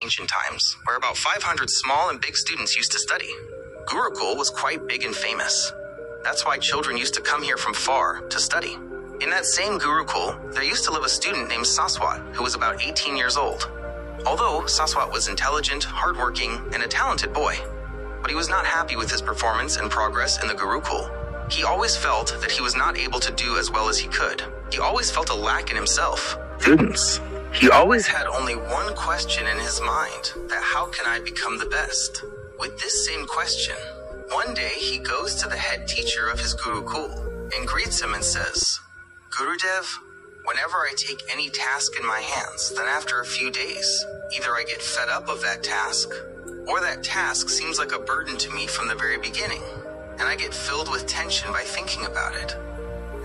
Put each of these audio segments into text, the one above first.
ancient times, where about 500 small and big students used to study. Gurukul was quite big and famous. That's why children used to come here from far to study. In that same Gurukul, there used to live a student named Saswat, who was about 18 years old. Although Saswat was intelligent, hardworking, and a talented boy, but he was not happy with his performance and progress in the Gurukul. He always felt that he was not able to do as well as he could. He always felt a lack in himself. Students. He always had only one question in his mind, that how can I become the best? With this same question, one day he goes to the head teacher of his Gurukul and greets him and says, Gurudev, whenever I take any task in my hands, then after a few days, either I get fed up of that task, or that task seems like a burden to me from the very beginning, and I get filled with tension by thinking about it.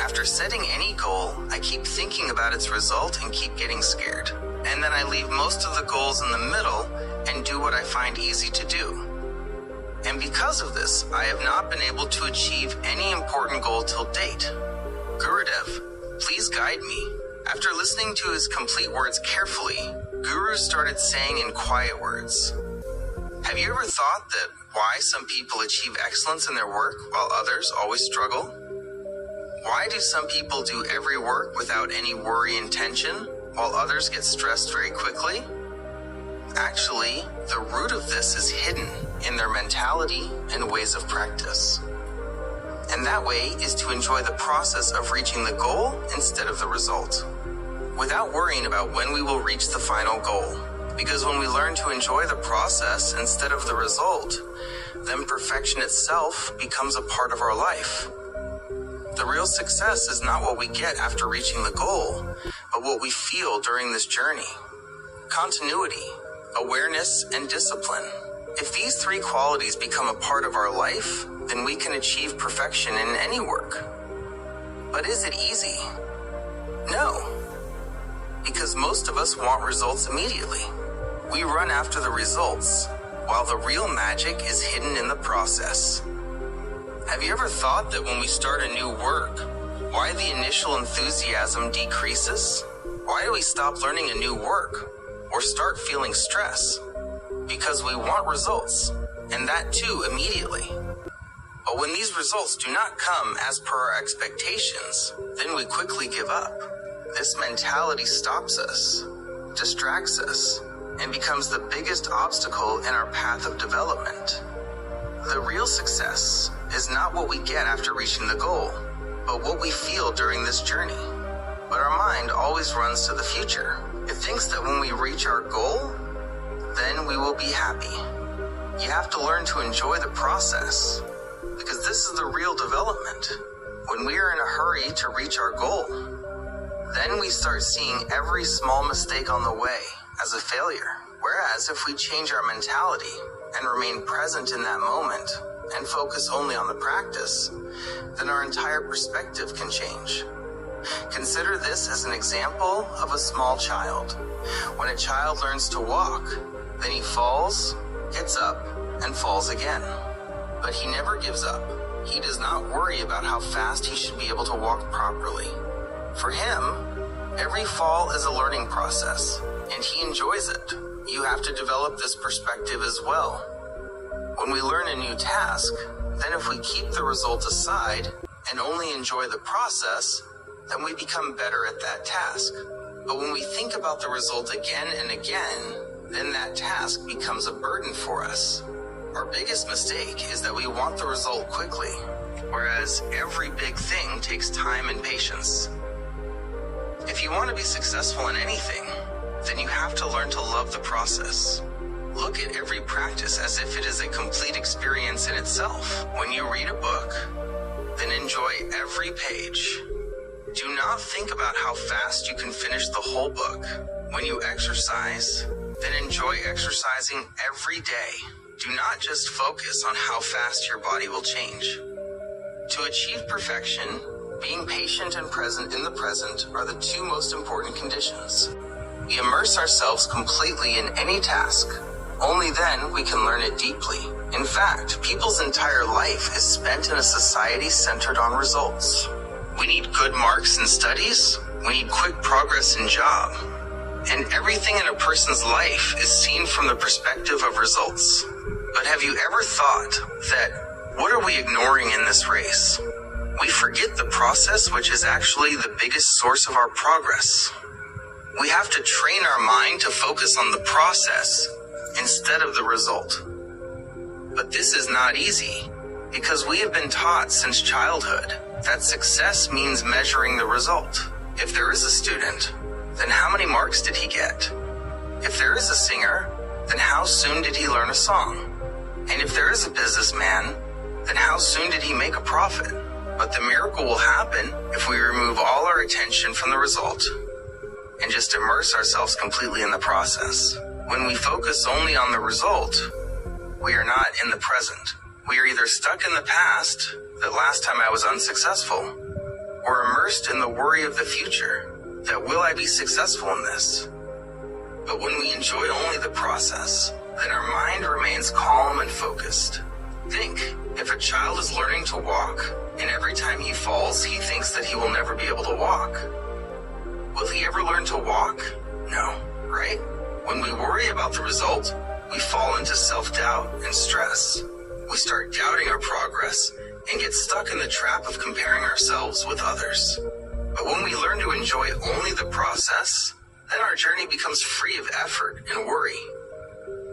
After setting any goal, I keep thinking about its result and keep getting scared. And then I leave most of the goals in the middle and do what I find easy to do. And because of this, I have not been able to achieve any important goal till date. Gurudev, please guide me. After listening to his complete words carefully, Guru started saying in quiet words, have you ever thought that why some people achieve excellence in their work while others always struggle? Why do some people do every work without any worry and tension, while others get stressed very quickly? Actually, the root of this is hidden in their mentality and ways of practice. And that way is to enjoy the process of reaching the goal instead of the result, without worrying about when we will reach the final goal. Because when we learn to enjoy the process instead of the result, then perfection itself becomes a part of our life. The real success is not what we get after reaching the goal, but what we feel during this journey. Continuity, awareness, and discipline. If these three qualities become a part of our life, then we can achieve perfection in any work. But is it easy? No. Because most of us want results immediately. We run after the results, while the real magic is hidden in the process. Have you ever thought that when we start a new work, why the initial enthusiasm decreases? Why do we stop learning a new work or start feeling stress? Because we want results, and that too immediately. But when these results do not come as per our expectations, then we quickly give up. This mentality stops us, distracts us, and becomes the biggest obstacle in our path of development. The real success is not what we get after reaching the goal, but what we feel during this journey. But our mind always runs to the future. It thinks that when we reach our goal, then we will be happy. You have to learn to enjoy the process, because this is the real development. When we are in a hurry to reach our goal, then we start seeing every small mistake on the way as a failure. Whereas if we change our mentality and remain present in that moment and focus only on the practice, then our entire perspective can change. Consider this as an example of a small child. When a child learns to walk, then he falls, gets up, and falls again. But he never gives up. He does not worry about how fast he should be able to walk properly. For him, every fall is a learning process, and he enjoys it. You have to develop this perspective as well. When we learn a new task, then if we keep the result aside and only enjoy the process, then we become better at that task. But when we think about the result again and again, then that task becomes a burden for us. Our biggest mistake is that we want the result quickly, whereas every big thing takes time and patience. If you want to be successful in anything, then you have to learn to love the process. Look at every practice as if it is a complete experience in itself. When you read a book, then enjoy every page. Do not think about how fast you can finish the whole book. When you exercise, then enjoy exercising every day. Do not just focus on how fast your body will change. To achieve perfection, being patient and present in the present are the two most important conditions. We immerse ourselves completely in any task. Only then we can learn it deeply. In fact, people's entire life is spent in a society centered on results. We need good marks in studies. We need quick progress in job. and everything in a person's life is seen from the perspective of results. But have you ever thought that what are we ignoring in this race? We forget the process, which is actually the biggest source of our progress. We have to train our mind to focus on the process instead of the result. But this is not easy, because we have been taught since childhood that success means measuring the result. If there is a student, then how many marks did he get? If there is a singer, then how soon did he learn a song? And if there is a businessman, then how soon did he make a profit? But the miracle will happen if we remove all our attention from the result and just immerse ourselves completely in the process. When we focus only on the result, we are not in the present. We are either stuck in the past, that last time I was unsuccessful, or immersed in the worry of the future, that will I be successful in this? But when we enjoy only the process, then our mind remains calm and focused. Think, if a child is learning to walk, and every time he falls, he thinks that he will never be able to walk. Will he ever learn to walk? No, right? When we worry about the result, we fall into self-doubt and stress. We start doubting our progress and get stuck in the trap of comparing ourselves with others. But when we learn to enjoy only the process, then our journey becomes free of effort and worry.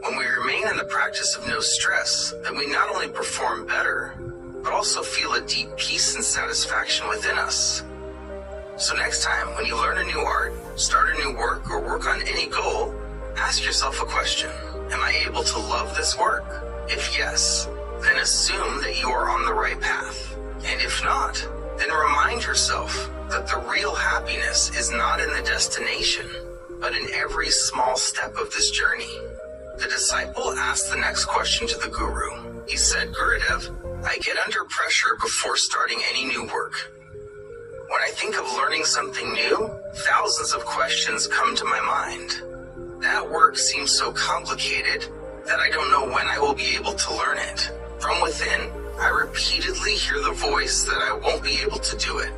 When we remain in the practice of no stress, then we not only perform better, but also feel a deep peace and satisfaction within us. So next time, when you learn a new art, start a new work, or work on any goal, ask yourself a question. Am I able to love this work? If yes, then assume that you are on the right path. And if not, then remind yourself that the real happiness is not in the destination, but in every small step of this journey. The disciple asked the next question to the guru. He said, Gurudev, I get under pressure before starting any new work. When I think of learning something new, thousands of questions come to my mind. That work seems so complicated that I don't know when I will be able to learn it. From within, I repeatedly hear the voice that I won't be able to do it,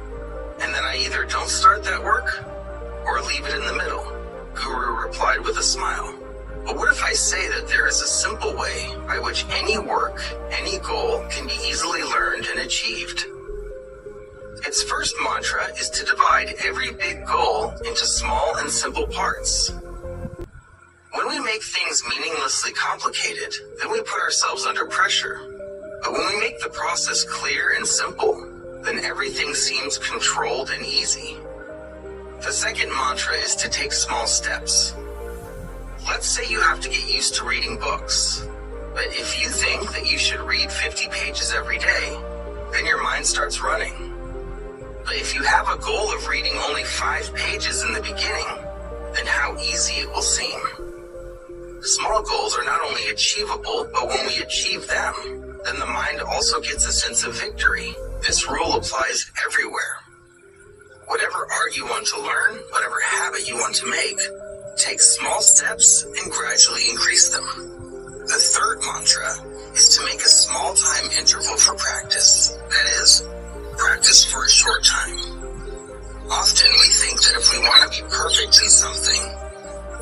and then I either don't start that work or leave it in the middle. Guru replied with a smile. But what if I say that there is a simple way by which any work, any goal can be easily learned and achieved? Its first mantra is to divide every big goal into small and simple parts. When we make things meaninglessly complicated, then we put ourselves under pressure. But when we make the process clear and simple, then everything seems controlled and easy. The second mantra is to take small steps. Let's say you have to get used to reading books. But if you think that you should read 50 pages every day, then your mind starts running. But if you have a goal of reading only 5 pages in the beginning, then how easy it will seem. Small goals are not only achievable, but when we achieve them, then the mind also gets a sense of victory. This rule applies everywhere. Whatever art you want to learn, whatever habit you want to make, take small steps and gradually increase them. The third mantra is to make a small time interval for practice. That is, practice for a short time. Often we think that if we want to be perfect in something,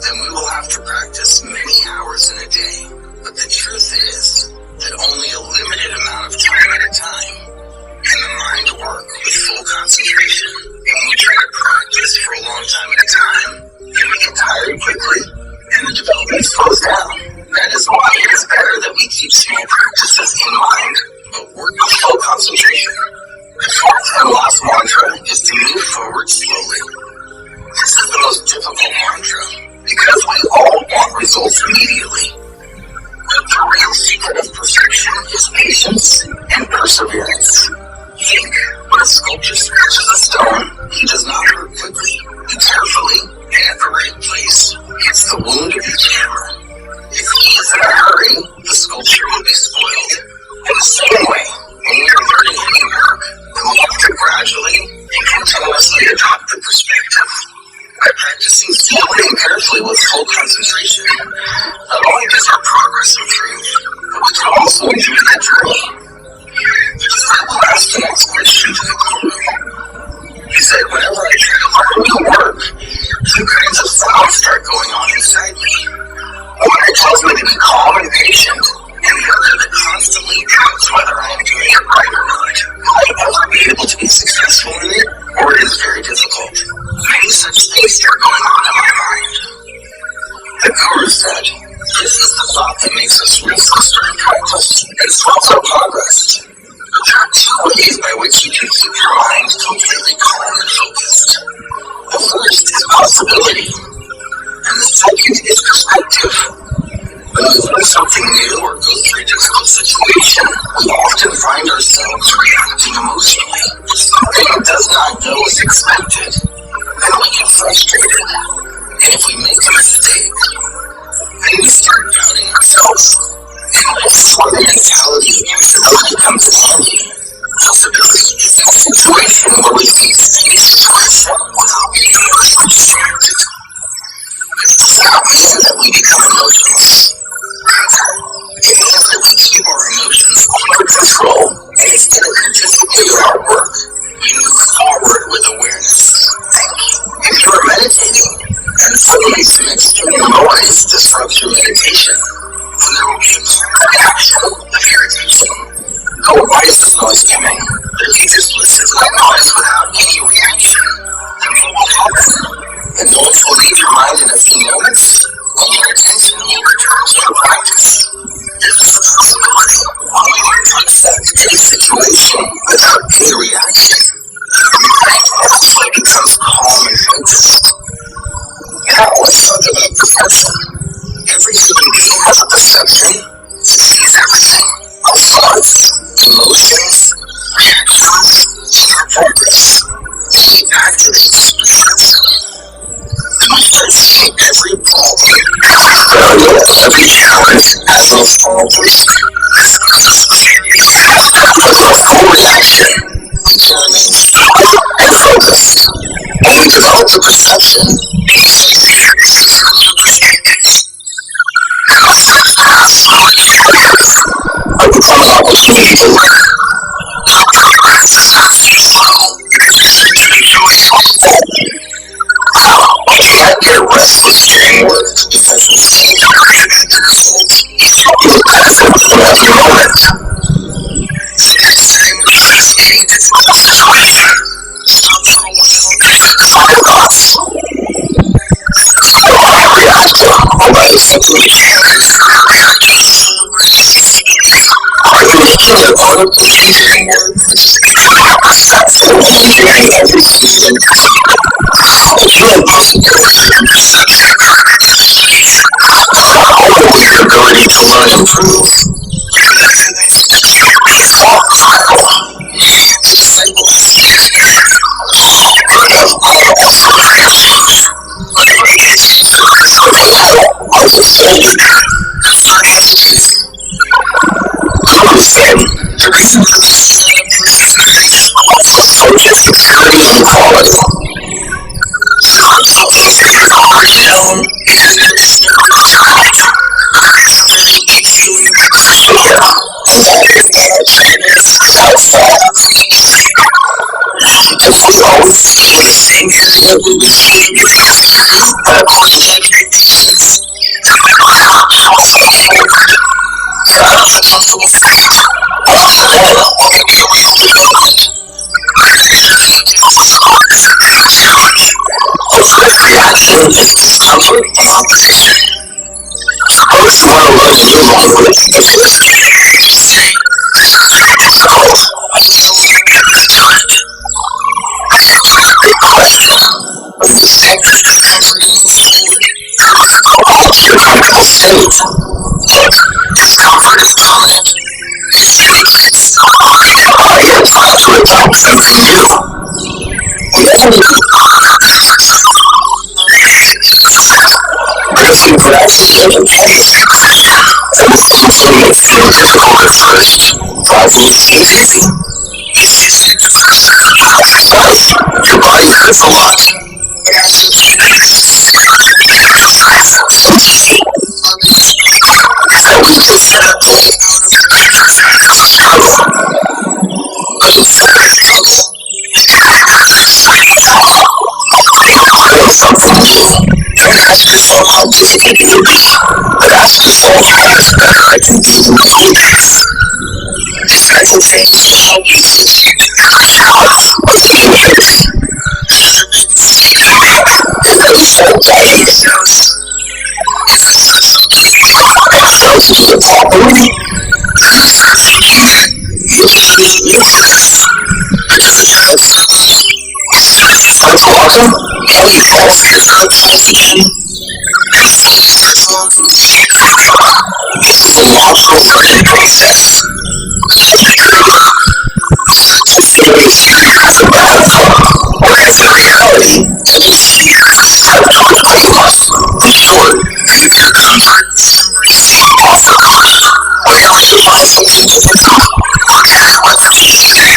then we will have to practice many hours in a day. But the truth is that only a limited amount of time at a time can the mind work with full concentration. And when we try to practice for a long time at a time, then we get tired quickly and the development slows down. That is why it is better that we keep small practices in mind, but work with full concentration. The fourth and last mantra is to move forward slowly. This is the most difficult mantra because we all want results immediately. But the real secret of perfection is patience and perseverance. Think, when a sculptor scratches a stone, he does not work quickly. He carefully, and at the right place, hits the wound of each hammer. If he is in a hurry, the sculpture will be spoiled. In the same way, when we are learning any work, then we have to gradually and continuously adopt the perspective. By practicing slowly and carefully with full concentration, not only does our progress improve, but we can also enjoy the journey. The disciple asked the next question to the guru. He said, whenever I try to learn new work, 2 kinds of sounds start me to be calm and patient, and the other that constantly doubts whether I am doing it right or not. Will I ever be able to be successful in it, or it is very difficult? Many such things start going on in my mind. The Guru said, this is the thought that makes us restless during practice and stops our progress. But there are two ways by which you can keep your mind completely calm and focused. The first is possibility, and the second is perspective. When we learn something new or go through a difficult situation, we often find ourselves reacting emotionally. If something does not go as expected, then we get frustrated. And if we make a mistake, then we start doubting ourselves. And this is where the mentality of possibility comes in handy. Possibility is that situation where we face any situation without being emotionally distracted. This does not mean that we become emotionless. It means that we keep our emotions under control, and instead of anticipating our work, we move forward with awareness. If you are meditating, and suddenly some external noise disrupts your meditation, then there will be a reaction of irritation. Oh, why is this noise coming? If you just listen to that noise without any reaction, then what will happen? The noise will leave your mind in a few moments, and your attention will return to your practice. This is a possibility. When we learn to accept any situation without any reaction, then our mind naturally becomes calm and focused. Now let's talk about perception. Every human being has a perception. It sees everything. Our thoughts, emotions, reactions, and our progress. And it activates perception. We start seeing every problem, every failure, every challenge as a small risk. This gives us clarity. With our full reaction, we can remain stable and focused. When we develop a perception, we see fears from new perspectives. Conflict paths will experience or become an opportunity to learn. Our progress does not seem slow because we seem to be doing something. We cannot get restless during work because we see the unexpected results. We will benefit from every moment. The next time we face any difficult situation, stop for a while and focus on your thoughts. Feel how you're reacting, or whether something you can and cannot react to. Are you making your own decisions during work, or just becoming a perception and hearing everything you do? If you improve your perception not only your ability to learn and improve, you can activate the thought cycle. This cycle is easier. It also change. Whenever you get a chance to learn something new, understand it, and start hesitating. Guru said, the reason for this is also focus, security, and quality. Learn something that you've already known because there is no alternative. Learning gives you an idea, and that is the alternative without thought. If we always stay in the same area where we see everything according to expectations, then we will not move forward. Get out of the comfortable state. Only then will there be a real development. Creativity deals with conflict and challenge. The first reaction is discomfort and opposition. Suppose you want to learn a new language. The first thing you say, this is very difficult. I don't think I can do it. This is a great question. When you set this discomfort and move forward, there is a call to your comfortable state. Look, discomfort is permanent. It fades. Now it's time to adopt something new. Then you move on to the comfort zone. But if you gradually entertain sensation, then anything that feels difficult at first gradually seems easy. It's just like the first time you do exercise. Your body hurts a lot. But as you keep exercising, something easy. So we just set a point out of your exercise as a struggle. But instead of struggle, something new. Don't ask yourself how difficult it will be, but So much better I can do this. This I can take how you this. And then the whole day is to the properly. First welcome, how you folks get third class again. This is a logical learning process. To feel experience about whereas in reality, to be serious, have to us. In short, leave your comfort, offer caution, wherever you find something difficult, look at it like it's easy.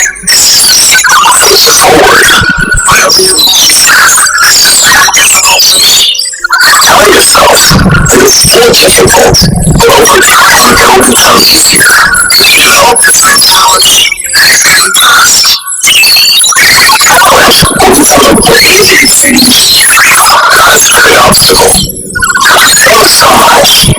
Face it forward, whatever your belief is, this is not difficult for me. Tell yourself that it's still difficult, but over time it will become easier. And you develop this mentality and past. Challenge will become a breathing thing. Not a scary obstacle. Thanks so much.